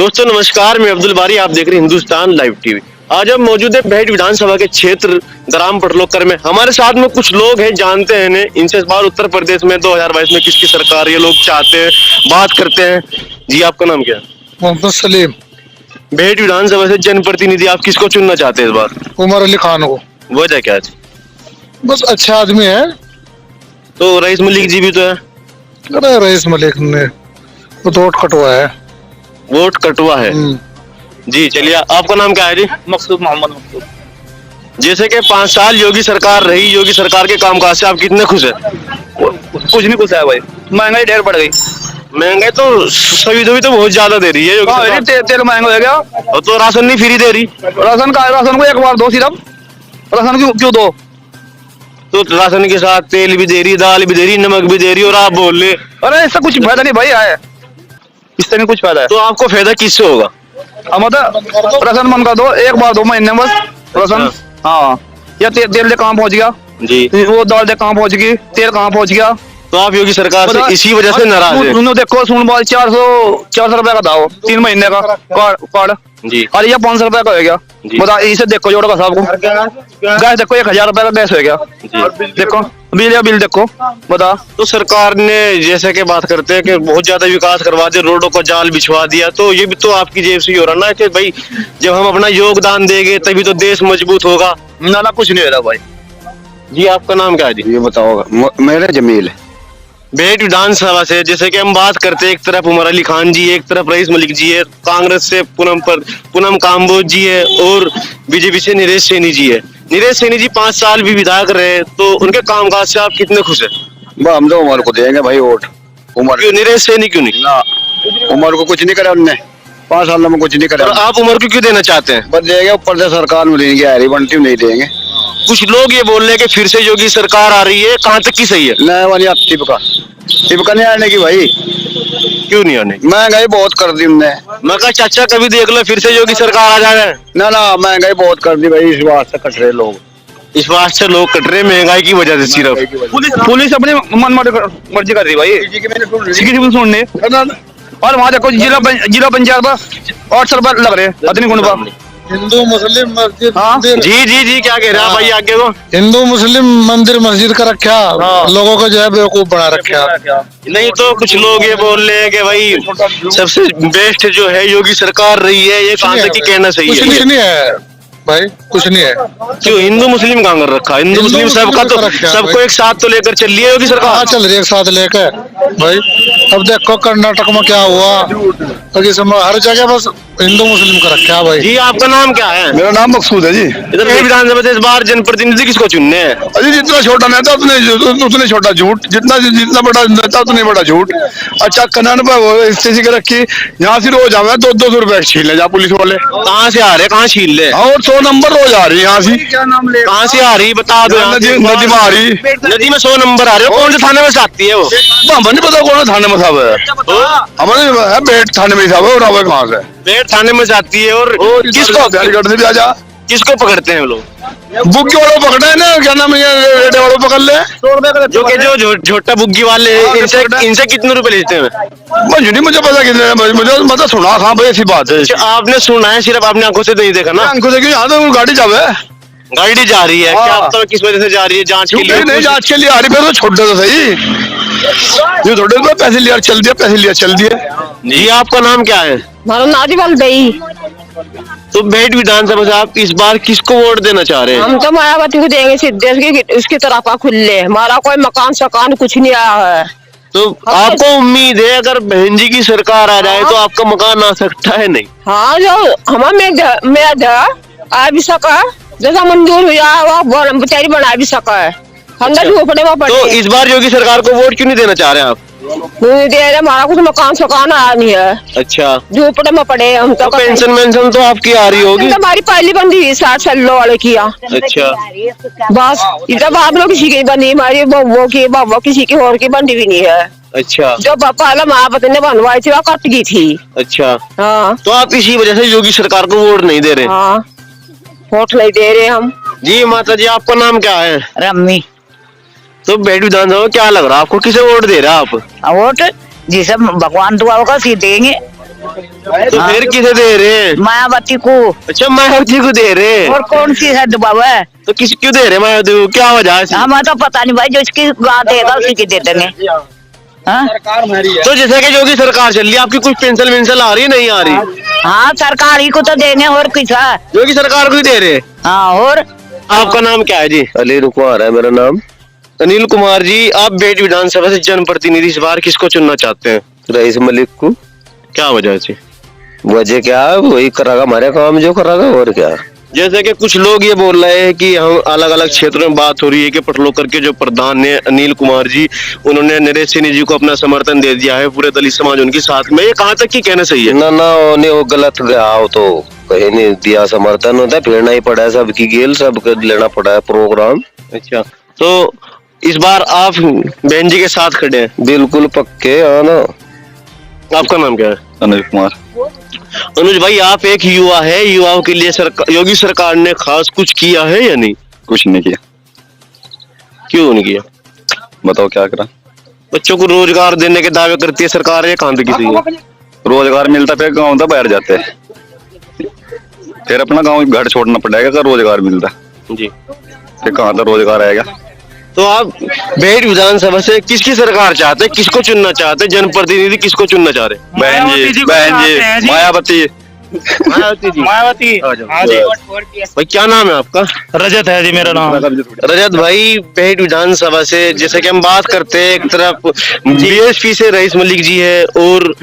दोस्तों नमस्कार, मैं अब्दुल बारी, आप देख रहे हैं हिंदुस्तान लाइव टीवी। आज हम मौजूद है भेट विधानसभा के क्षेत्र ग्राम पटलोकर में। हमारे साथ में कुछ लोग हैं, जानते हैं इन्हें। इनसे इस बार उत्तर प्रदेश में 2022 में किसकी सरकार ये लोग चाहते हैं, बात करते हैं। जी आपका नाम क्या है? मोहम्मद सलीम। भेट विधानसभा से जनप्रतिनिधि आप किसको चुनना चाहते हैं इस बार? उमर अली खान को। वजह क्या है? बस अच्छा आदमी है। तो रईस मलिक जी भी तो है। अरे रईस मलिक ने वोट कटवा है। वोट कटवा है जी। चलिए, आपका नाम क्या है जी? मकसूद मोहम्मद मकसूद। जैसे कि 5 साल योगी सरकार रही, योगी सरकार के कामकाज से आप कितने खुश हैं? कुछ नहीं खुश है भाई, महंगाई ढेर बढ़ गई। महंगाई तो सभी तो बहुत ज्यादा दे रही है योगी सरकार। तेल महंगा हो गया। और तो राशन नहीं फ्री दे रही। राशन को एक बार दो, सिर्फ राशन क्यों दो? तो राशन के साथ तेल भी दे रही, दाल भी दे रही, नमक भी दे रही, और आप बोल रहे। अरे इससे कुछ फायदा नहीं भाई, आए इससे नहीं कुछ फायदा है। तो आपको फायदा किससे होगा? हम तो राशन मन का दो, एक बार 2 महीने बस राशन। हाँ, या तेल दे कहाँ पहुँच गया जी, वो दाल दे कहाँ पहुँच गई, तेल कहाँ पहुँच गया। तो आप योगी सरकार से इसी वजह से नाराज हैं? देखो सुन बात, 400 रुपए का दाओ 3 महीने का कार्ड जी, और ये 500 रुपए का हो गया। बता, इसे देखो जोड़ का सबको। गैस देखो 1000 रुपए का गैस हो गया। देखो बिल देखो, बता। तो सरकार ने जैसे कि बात करते हैं कि बहुत ज्यादा विकास करवा दिया, रोडों को जाल बिछवा दिया, तो ये भी तो आपकी जेब से ही हो रहा ना कि भाई जब हम अपना योगदान देंगे तभी तो देश मजबूत होगा। ना कुछ नहीं हो रहा भाई। जी आपका नाम क्या है जी? ये बताओ। मेरा जमील है। भेट विधानसभा से जैसे कि हम बात करते हैं, एक तरफ उमर अली खान जी, एक तरफ रईस मलिक जी है, कांग्रेस से पूनम काम्बोज जी है, और बीजेपी से नीरज सैनी जी है। नीरज सैनी जी 5 साल भी विधायक रहे, तो उनके कामकाज से आप कितने खुश हैं? हम तो उमर को देंगे भाई वोट। उमर क्यों नीरज सैनी क्यों नहीं? ना, उमर को कुछ नहीं करा उनने 5 साल में, कुछ नहीं करा। और आप उमर को क्यों देना चाहते हैं? बस देंगे, ऊपर से सरकार में देंगे, हरी बंटी नहीं देंगे। कुछ लोग ये बोल रहे हैं कि फिर से योगी सरकार आ रही है, कहाँ तक की सही है? नए वाली टिपका नहीं आने की भाई। क्यों नहीं आने? महंगाई बहुत कर दी उनने। मैं कहा चाचा कभी देख लो फिर से योगी सरकार आ जाए। ना महंगाई बहुत कर दी भाई, इस बात से कट रहे लोग। इस बात से लोग कट रहे महंगाई की वजह से सिर्फ। पुलिस अपनी मर्जी कर रही भाई, किसी की सुनने। और वहाँ देखो जिला पंचायत पर 800 रुपए लग रहे हैं। हिंदू मुस्लिम मस्जिद। हाँ? जी क्या कह रहे हैं भाई आगे को? हिंदू मुस्लिम मंदिर मस्जिद का रखा। लोगों को जो है बेवकूफ बना रखा। नहीं तो कुछ लोग ये बोल रहे हैं कि भाई सबसे बेस्ट जो है योगी सरकार रही है, ये कहाँ तक की कहना सही है? कुछ नहीं है भाई, कुछ नहीं है। क्यों हिंदू मुस्लिम कहाँ कर रखा? हिंदू मुस्लिम सबका तो सबको एक साथ तो लेकर चल रही है योगी सरकार। हाँ, चल रही है एक साथ लेकर भाई। अब देखो कर्नाटक में क्या हुआ, हर जगह बस हिंदू मुस्लिम का रखा है भाई। जी आपका नाम क्या है? मेरा नाम मकसूद है जी। इधर विधानसभा से इस बार जनप्रतिनिधि किसको चुनने हैं? अजी जितना छोटा नेता उतने छोटा झूठ, जितना बड़ा नेता उतने बड़ा झूठ। अच्छा कनान पर स्टेशन के रखी, यहाँ से रोज आवे 200 रुपए छीन ले जा पुलिस वाले। कहाँ से आ रहे, कहाँ छीन ले? और 100 नंबर रोज आ रही है यहाँ से। क्या नाम ले? कहाँ से आ रही बता दो। नदी में आ रही। नदी में 100 नंबर आ रहे हो, कौन से थाने में से आती है वो? हमें नहीं पता कौन थाने में साहब है। हमारे बेट थाने में साहब है, और कहाँ से? भेट थाने में से आती है। और किसको बैरिकेड से भी आ जा। किसको पकड़ते हैं वो लोग? बुग्गी वालों पकड़े है ना, क्या नाम है, रेडे वालों पकड़ ले। 100 रुपए का जो कि जो झोटा बुग्गी वाले हैं, इनसे कितने रुपए लेते हैं? मुझे पता कितने, मुझे मतलब सुना कहाँ भाई, ऐसी बात है। आपने सुना है, सिर्फ आपने आंखों से नहीं देखा ना? आंखों से यहाँ तो गाड़ी जावे, गाड़ी जा रही है। क्या पता किस वजह से जा रही है? जांच के लिए? नहीं जांच के लिए आ रही, फिर तो छोड़ दे तो सही। ये थोड़े तो पैसे लिया चल दिया। जी आपका नाम क्या है? मारो नाजी बल दई। तो भेट विधानसभा से आप इस बार किसको वोट देना चाह रहे हैं? हम तो मायावती को देंगे, सिद्धेश की उसकी तरफ का खुले। हमारा कोई मकान सकान कुछ नहीं आया है। तो आपको उम्मीद है अगर बहन जी की सरकार आ जाए तो आपका मकान आ सकता है? नहीं, हाँ, जो हमारे आ भी सका, जैसा मंजूर हुआ वो बेचारी बना भी सका है। अंदर झोपड़े में पड़े। तो इस बार योगी सरकार को वोट क्यों नहीं देना चाह रहे आप? नहीं दे रहे, हमारा कुछ मकान सकान आया नहीं है। अच्छा, झोपड़े में पड़े हम तो। पेंशन तो आपकी आ रही होगी? हमारी पहली बंदी हुई 60 साल वाले की। अच्छा, बस इधर बाद में किसी की बनी, हमारी बब्बो किसी की और की बंदी भी नहीं है। अच्छा, जो पहले महापति ने बनवाई थी वो कट गई थी। अच्छा, हाँ, तो आप इसी वजह से योगी सरकार को वोट नहीं दे रहे? हाँ, वोट नहीं दे रहे हम। जी माता जी, आपका नाम क्या है? रम्मी। तो भेट विधानसभा में क्या लग रहा है आपको, किसे वोट दे रहे हैं आप? वोट जिसे भगवान दुआ होगा सी देंगे। तो फिर किसे दे रहे हैं? मायावती को। अच्छा, मायावती को दे रहे हैं। और कौन सी है दबाव है? तो किस क्यों दे रहे हैं मायावती को, क्या वजह है? हमें तो पता नहीं भाई, जो इसकी बात है उसी की दे देंगे। हाँ? तो जैसे कि योगी सरकार चल रही है, आपकी कुछ पेंशन वेंशन आ रही है, नहीं आ रही? हाँ, सरकार ही को तो देंगे, और कुछ है? योगी सरकार को ही दे रहे हैं। हाँ, और आपका नाम क्या है जी? अनिल कुमार है मेरा नाम। अनिल कुमार जी, आप बेट विधानसभा से जनप्रतिनिधि इस बार किसको चुनना चाहते हैं? रईस मलिक को। क्या वजह से? वजह क्या है, वही करेगा हमारे काम जो करेगा, और क्या। जैसे कि कुछ लोग ये बोल रहे हैं कि हम अलग अलग क्षेत्रों में बात हो रही है कि पटलोकर के जो प्रधान है अनिल कुमार जी, उन्होंने नरेश सिंह जी को अपना समर्थन दे दिया है, पूरे दलित समाज उनके साथ में। ये कहाँ तक की कहना सही है? ना वो गलत गया हो तो कहीं नहीं दिया समर्थन, होता है फिरना ही पड़ा है सबकी गेल, सबको लेना पड़ा है प्रोग्राम। अच्छा, तो इस बार आप बहन जी के साथ खड़े हैं? बिल्कुल पक्के। हाँ ना। आपका नाम क्या है? अनुज कुमार। अनुज भाई, आप एक युवा है, युवाओं के लिए योगी सरकार ने खास कुछ किया है या नहीं? कुछ नहीं किया। क्यों नहीं किया? बताओ क्या करा। बच्चों को रोजगार देने के दावे करती है सरकार, ये कहाँ तक की सही है? रोजगार मिलता फिर गाँव तो बाहर जाते हैं, फिर अपना गाँव घर छोड़ना पड़ेगा अगर रोजगार मिलता। जी, फिर कहाँ तक रोजगार आएगा। तो आप बेट विधानसभा से किसकी सरकार चाहते हैं, किसको चुनना चाहते हैं, जनप्रतिनिधि किसको चुनना चाह रहे हैं? बहन जी मायावती। मायावती जी। मायावती। हाँ जी। भाई, क्या नाम है आपका? रजत है जी मेरा नाम। रजत भाई, बेट विधानसभा से जैसे कि हम बात करते हैं, एक तरफ बीएसपी से रईस मलिक जी है, और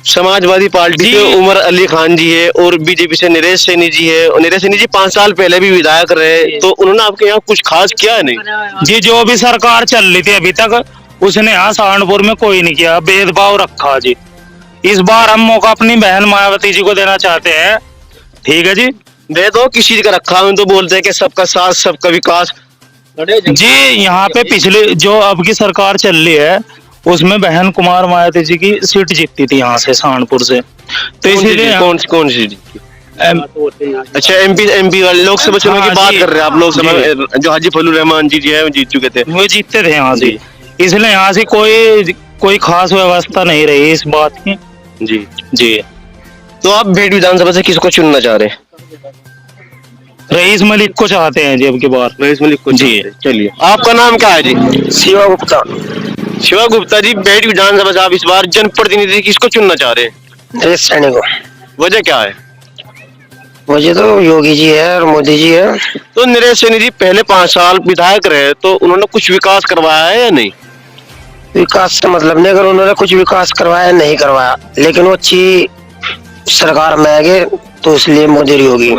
समाजवादी पार्टी से उमर अली खान जी है, और बीजेपी से नरेश सैनी जी है। और नरेश सैनी जी 5 साल पहले भी विधायक रहे, तो उन्होंने आपके यहाँ कुछ खास किया है नहीं? जी, जो भी सरकार चल रही थी अभी तक, उसने यहाँ सहारनपुर में कोई नहीं किया, भेदभाव रखा जी। इस बार हम मौका अपनी बहन मायावती जी को देना चाहते हैं। ठीक है जी। दे दो, किसी का रखा हम तो बोलते हैं कि सबका साथ सबका विकास। जी, यहाँ पे पिछले जो अब की सरकार चल रही है, उसमें बहन कुमार मायावती जी की सीट जीती थी यहाँ से सहारनपुर से, तो इसीलिए कौन सी जीती? अच्छा, एमपी वाले लोकसभा चुनाव की बात कर रहे हैं आप? लोकसभा में जो हाजी फजलुर रहमान जी है, वो जीत चुके थे, वो जीतते थे यहाँ से, इसलिए यहाँ से कोई खास व्यवस्था नहीं रही इस बात की। जी जी। तो आप बेट विधानसभा से किसको चुनना चाह रहे हैं? रईस मलिक को चाहते हैं जी अब की बार। रईस मलिक को जी। चलिए, आपका नाम क्या है जी? शिवा गुप्ता। शिवा गुप्ता जी, बेट विधानसभा से आप इस बार जनप्रतिनिधि किसको चुनना चाह रहे हैं? नरेश सैनी को। वजह क्या है? वजह तो योगी जी है और मोदी जी है। तो नरेश सैनी जी पहले 5 साल विधायक रहे, तो उन्होंने कुछ विकास करवाया है या नहीं? विकास का मतलब नहीं, अगर उन्होंने कुछ विकास करवाया नहीं करवाया, लेकिन वो अच्छी सरकार में आगे, तो इसलिए मोदी योगी।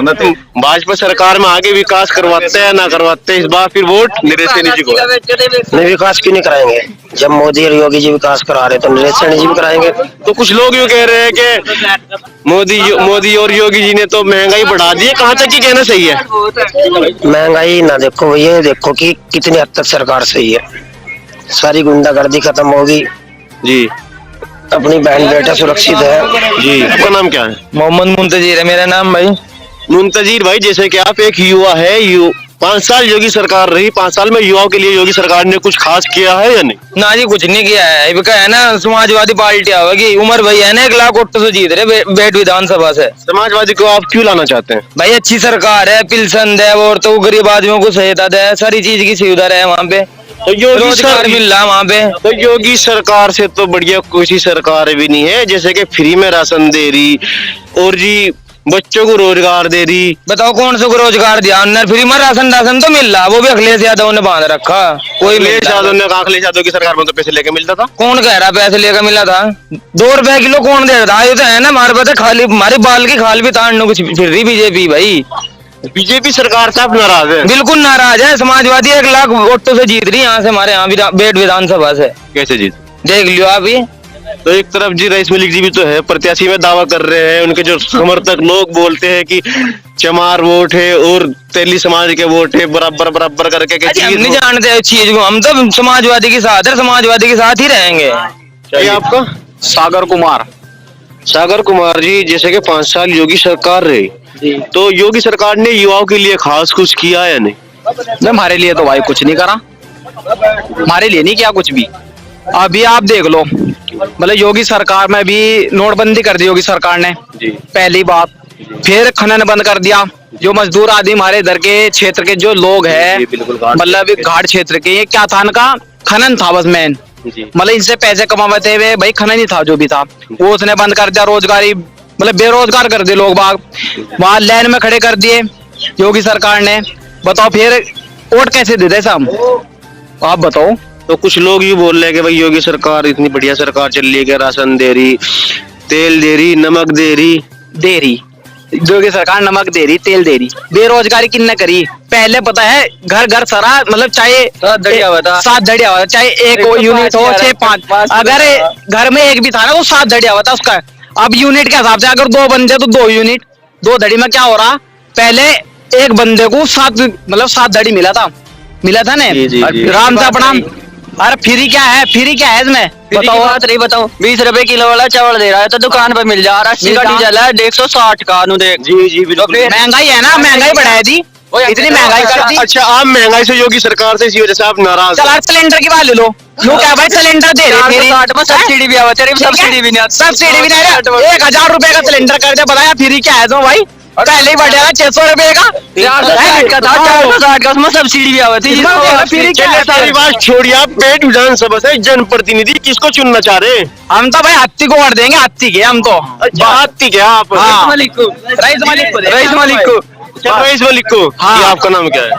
भाजपा सरकार में आगे विकास करवाते हैं ना करवाते हैं, इस बार फिर वोट नरेश सैनी जी को। नहीं, विकास क्यों नहीं कराएंगे? जब मोदी और योगी जी विकास करा रहे तो नरेश सैनी जी भी कराएंगे। तो कुछ लोग यूँ कह रहे हैं कि मोदी और योगी जी ने तो महंगाई बढ़ा दी है, कहाँ तक की कहना सही है? महंगाई ना देखो, ये देखो कि कितनी हद तक सरकार सही है। सारी गुंडागर्दी खत्म होगी जी, अपनी बहन बेटा सुरक्षित है जी। आपका नाम क्या है? मोहम्मद मुंतजीर है मेरा नाम भाई। मुंतजीर भाई, जैसे कि आप एक युवा है, 5 साल योगी सरकार रही, 5 साल में युवाओं के लिए योगी सरकार ने कुछ खास किया है या नहीं? ना जी, कुछ नहीं किया है। इनका है ना समाजवादी पार्टी आवेगी, उमर भाई है ना 1 लाख वोट से जीत रहे बेट विधानसभा से। समाजवादी को आप क्यों लाना चाहते हैं? भाई अच्छी सरकार है, पेंशन दे और तो गरीब आदमियों को सहायता दे, सारी चीज की सुविधा रहे वहाँ पे, तो योगी रोजगार मिल रहा वहाँ पे। तो योगी सरकार से तो बढ़िया कोई सरकार भी नहीं है, जैसे कि फ्री में राशन दे रही, और जी बच्चों को रोजगार दे रही। बताओ कौन से को रोजगार दिया? फ्री में राशन तो मिल रहा, वो भी अखिलेश यादव ने बांध रखा। कोई अखिलेश यादव ने कहा, अखिलेश यादव की सरकार में तो पैसे लेके मिलता था। कौन कह रहा पैसे लेकर मिला था? 2 रुपए किलो कौन दे रहा? ये तो है ना, हमारे पास खाली हमारे बाल की खाल भी ताड़ने कुछ फिर रही बीजेपी। भाई बीजेपी सरकार से आप नाराज है? बिल्कुल नाराज है। समाजवादी 1 लाख वोटों से जीत रही यहाँ से, हमारे यहाँ बेट विधानसभा से। कैसे जीत? देख लियो आप ही। तो एक तरफ जी रईस मलिक जी भी तो है, प्रत्याशी में दावा कर रहे हैं, उनके जो समर्थक लोग बोलते हैं कि चमार वोट है और तेली समाज के वोट है, बराबर करके हम नहीं जानते इस चीज को, हम तो समाजवादी के साथ है, समाजवादी के साथ ही रहेंगे। चाहिए आपका? सागर कुमार। सागर कुमार जी, जैसे कि 5 साल योगी सरकार रही, तो योगी सरकार ने युवाओं के लिए खास कुछ किया या नहीं? हमारे लिए तो भाई कुछ नहीं करा, हमारे लिए नहीं किया कुछ भी। अभी आप देख लो, मतलब योगी सरकार में भी नोटबंदी कर दी योगी सरकार ने, जी पहली बात। फिर खनन बंद कर दिया। जो मजदूर आदमी हमारे इधर के क्षेत्र के जो लोग हैं, जी, बिल्कुल घाट मतलब घाट क्षेत्र के, ये क्या था इनका, खनन था बस मेन। जी मतलब इनसे पैसे कमाते हुए भाई खनन ही था जो भी था, वो उसने बंद कर दिया। रोजगारी मतलब बेरोजगार कर दिए लोग बाग, वहां लाइन में खड़े कर दिए योगी सरकार ने। बताओ फिर वोट कैसे दे दे हम, आप बताओ। तो कुछ लोग ये बोल रहे हैं कि भाई योगी सरकार इतनी बढ़िया सरकार चल रही है कि राशन दे रही, तेल दे रही, नमक दे रही। योगी सरकार नमक दे रही, तेल दे रही, बेरोजगारी किन्ने करी। पहले पता है घर घर सारा मतलब चाहे 7 धड़िया हुआ था, चाहे एक यूनिट हो 6-5, अगर घर में एक भी था ना तो 7 धड़िया हुआ था उसका। अब यूनिट के हिसाब से अगर 2 बंदे तो 2 यूनिट, 2 धड़ी में क्या हो रहा, पहले एक बंदे को 7 धड़ी मिला था ना। राम से अपना, अरे फ्री क्या है इसमें बताओ। बात रही बताओ, 20 रुपए किलो वाला चावल दे रहा है तो दुकान पर मिल जा रहा है। 80 का डीजल है 160 का, नु देख। जी बिल्कुल। महंगाई है ना, महंगाई बढ़ाई दी, इतनी महंगाई कर दी। अच्छा, आप महंगाई से योगी सरकार से इसी वजह से आप नाराज चल सिलेंडर की बात ले लो, लोग क्या भाई सिलेंडर दे रहे थे, 60 में सब्सिडी भी आवा, तेरे सब्सिडी भी नहीं आती। सब्सिडी भी नहीं, 1000 रुपए का सिलेंडर कर दे, बताया फ्री क्या है तो भाई, पहले ही बढ़ जाएगा 600 रुपए का। 460 का था, 460 का, उसमें सब्सिडी भी आती है। फ्री क्या है? सारी बात छोड़िए, आप पेट विधानसभा से जनप्रतिनिधि किसको चुनना चाह रहे हैं? हम तो भाई हत्ती को वोट देंगे, हत्ती के हम तो। अच्छा, हाथी क्या आप? हाँ। रईस मलिक को रईस मलिक को। हाँ। ये आपका नाम क्या है?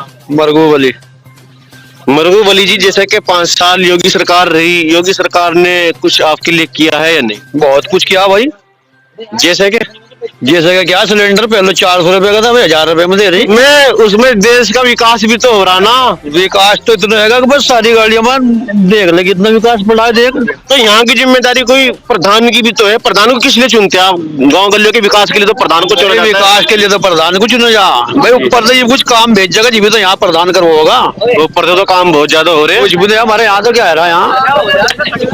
मरगूब अली जी, जैसे कि 5 साल योगी सरकार रही, योगी सरकार ने कुछ आपके लिए किया है या नहीं? बहुत कुछ किया भाई। जैसे कि क्या सिलेंडर पहले 400 रुपए का था, 1000 रुपए में दे रही। मैं उसमें देश का विकास भी तो हो रहा ना। विकास तो इतना है कि बस सारी गाड़ियां देख ले कितना विकास बढ़ा है, देख। तो यहाँ की जिम्मेदारी कोई प्रधान की भी तो है। प्रधान को किस लिए चुनते हैं आप? गांव गलियों के विकास के लिए तो प्रधान को चुना जाता है। विकास के लिए तो प्रधान को चुना जा भाई, ऊपर से ये कुछ काम भेजेगा जी भी तो यहाँ प्रधान करवाओगा। ऊपर से तो काम बहुत ज्यादा हो रहे हैं। कुछ भी नहीं, हमारे यहाँ तो क्या है यहाँ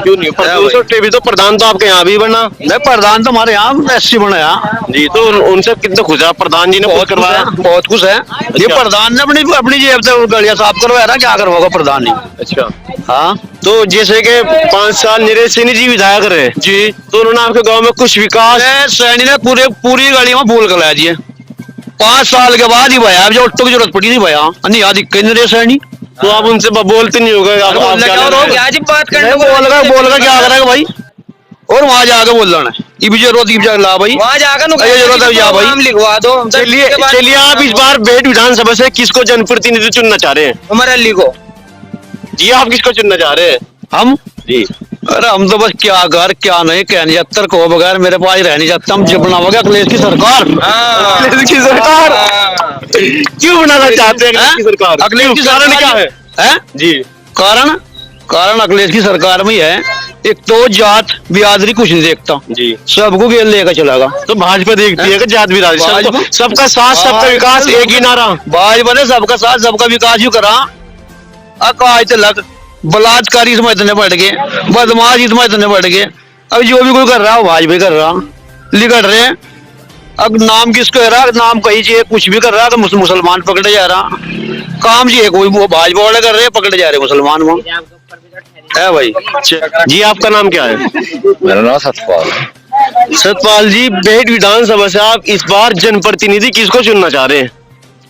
क्यों नहीं? भी तो प्रधान तो आपके यहाँ भी बना। नहीं, प्रधान तो हमारे यहाँ एससी बनाया जी, तो उनसे कितना खुश है? प्रधान जी ने बहुत करवाया, बहुत कुछ है। ये प्रधान ने अपनी जेब से गाड़ियां साफ करवाया ना, क्या करवाएगा प्रधान ने। अच्छा हाँ, तो जैसे कि 5 साल नीरज सैनी जी विधायक रहे जी, तो उन्होंने आपके गांव में कुछ विकास? सैनी ने पूरी गाड़ी में फूल करा दिए। 5 साल के बाद ही भया, जो ऑटो की जरूरत पड़ी नहीं भया, नहीं याद नहीं सैनी। तो आप उनसे बोलते नहीं होगा? क्या बात करने बोल कर क्या करेगा भाई, और वहां जाकर बोल रहा है ये भी जरूरत ला भाई, वहाँ जाकर जरूरत है जा भाई। नाम लिखवा दो। चलिए आप इस बार बेट विधानसभा से किसको जनप्रतिनिधि चुनना चाह रहे हैं? उमर अली को। जी, आप किसको चुनना चाह रहे हैं? हम जी, अरे हम तो बस क्या घर क्या नहीं कह नहीं जाता को बगैर मेरे पास रह नहीं जाता। हम जब बनाओगे अखिलेश की सरकार। अखिलेश की सरकार क्यों बनाना चाहते हैं? अखिलेश की सरकार, अखिलेश की कारण सरकार क्या है? जी, कारण अखिलेश की सरकार में ही है, एक तो जात बिरादरी कुछ नहीं देखता जी, सबको गेल लेकर चलेगा। तो भाजपा देखती है कि जात बिरादरी, सबका साथ सबका विकास, एक ही नारा। भाजपा ने सबका साथ सबका विकास ही करा। आज तक बलात्कारी इसमें इतने बढ़ गए, बदमाश इसमें इतने बढ़ गए। अब जो भी कोई कर रहा है भाजपा कर रहा, लिगड़ रहे। अब नाम किसको है रहा, नाम कहीं चाहिए कुछ भी कर रहा तो मुसलमान पकड़े जा रहा। काम चाहिए कोई वो भाजपा वाले कर रहे, पकड़े जा रहे मुसलमान वो है भाई। जी, आपका नाम क्या है? मेरा नाम सतपाल। सतपाल जी, बेट विधानसभा से आप इस बार जनप्रतिनिधि किसको चुनना चाह रहे हैं?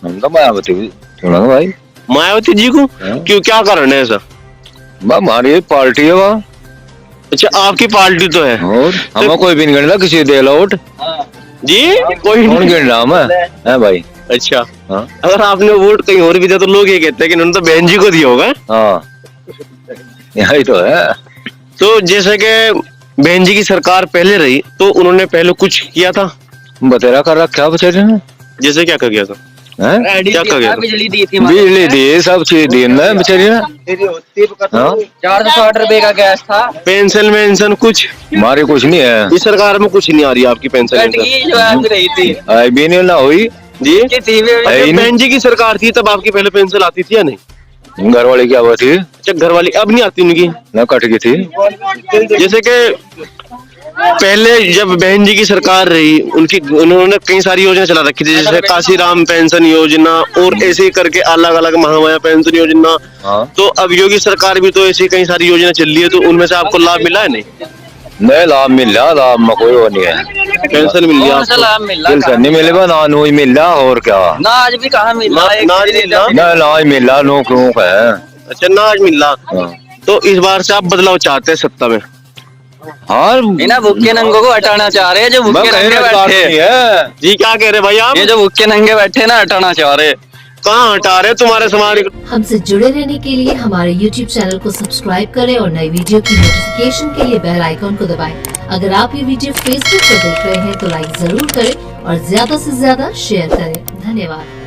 हम तो मायावती चुनांगे भाई। मायावती जी को? क्यों, क्या कारण है ऐसा? हमारी पार्टी है वहाँ। अच्छा, आपकी पार्टी तो है, और हमें कोई भी नहीं गिनता, किसी दे लो वोट जी, कोई कौन गिन रहा है भाई। अच्छा, हाँ, अगर आपने वोट कहीं और भी दिया तो लोग ये कहते हैं कि उन्होंने तो बहन जी को दिया होगा। हाँ, यही तो है। तो जैसे कि बहन जी की सरकार पहले रही तो उन्होंने पहले कुछ किया था? बतेरा कर रखा बेचारे ने। जैसे क्या कर गया था? क्या कर गया? बिजली दी थी, बिजली दी, सब चीज दी ना बेचारी ने। 460 रुपए का गैस था। पेंशन कुछ? हमारी कुछ नहीं है, इस सरकार में कुछ नहीं आ रही आपकी पेंशन? जो आ भी रही थी आई भी नहीं ना हुई जी, नहीं। बहन जी की सरकार थी तब आपकी पहले पेंशन आती थी या नहीं? घर वाली क्या हुआ थी? अच्छा, घर वाली अब नहीं आती उनकी? ना कट गई थी। जैसे कि पहले जब बहन जी की सरकार रही उन्होंने कई सारी योजना चला रखी थी, जैसे काशीराम पेंशन योजना और ऐसे ही करके अलग अलग महामाया पेंशन योजना। हाँ, तो अब योगी सरकार भी तो ऐसी कई सारी योजना चल रही है, तो उनमें से आपको लाभ मिला है नहीं? नहीं लाभ मिल रहा, लाभ में कोई वो नहीं है। पेंशन मिल गया कौन सा आपको? लाभ मिल रहा पेंशन नहीं मिलेगा, ना नोज मिल रहा और क्या। ना आज भी कहाँ मिल रहा है? ना आज मिल रहा? ना नाज मिल रहा, नो क्यों है। अच्छा ना आज मिल रहा। हाँ। तो इस बार से आप बदलाव चाहते हैं सत्ता में? हाँ इन्हें भूखे नंगों को हटाना चाह रहे हैं, जो मैं भूखे कहीं नंगे रोजगार बैठे नहीं है। जी क्या कह रहे भाई आप? ये जो भूखे नंगे बैठे ना हटाना चाह रहे। कहाँ हटा रहे तुम्हारे समाज को? हमसे जुड़े रहने के लिए हमारे YouTube चैनल को सब्सक्राइब करें और नई वीडियो की नोटिफिकेशन के लिए बेल आइकॉन को दबाएं। अगर आप ये वीडियो Facebook पर देख रहे हैं तो लाइक जरूर करें और ज्यादा से ज्यादा शेयर करें। धन्यवाद।